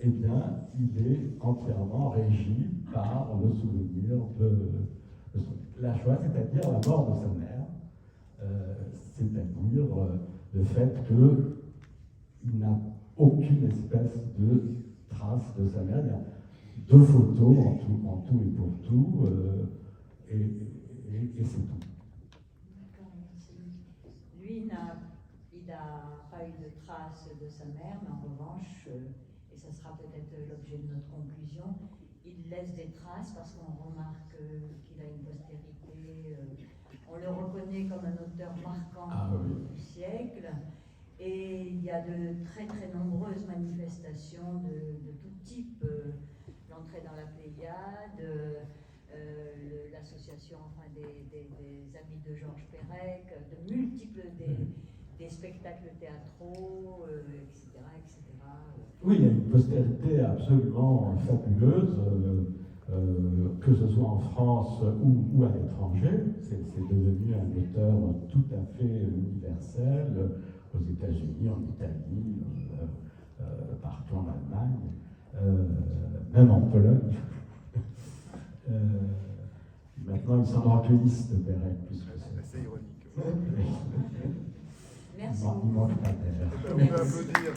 eh bien, il est entièrement régi par le souvenir de la Shoah, c'est-à-dire la mort de sa mère, c'est-à-dire le fait qu'il n'a aucune espèce de trace de sa mère. Il y a 2 photos en tout et pour tout, et c'est tout. D'accord, merci. Lui, il n'a pas eu de traces de sa mère, mais en revanche, et ça sera peut-être l'objet de notre conclusion, il laisse des traces parce qu'on remarque qu'il a une postérité, on le reconnaît comme un auteur marquant du siècle, et il y a de très très nombreuses manifestations de tout type, l'entrée dans la Pléiade, l'association des amis de Georges Perec, de multiples des spectacles théâtraux, etc., etc. Oui, il y a une postérité absolument fabuleuse, que ce soit en France ou à l'étranger. C'est devenu un auteur tout à fait universel, aux États-Unis, en Italie, partout en Allemagne, même en Pologne. Maintenant, ils sont recueillistes de Perec, puisque C'est ironique. Merci. Il manque pas d'air. On peut applaudir.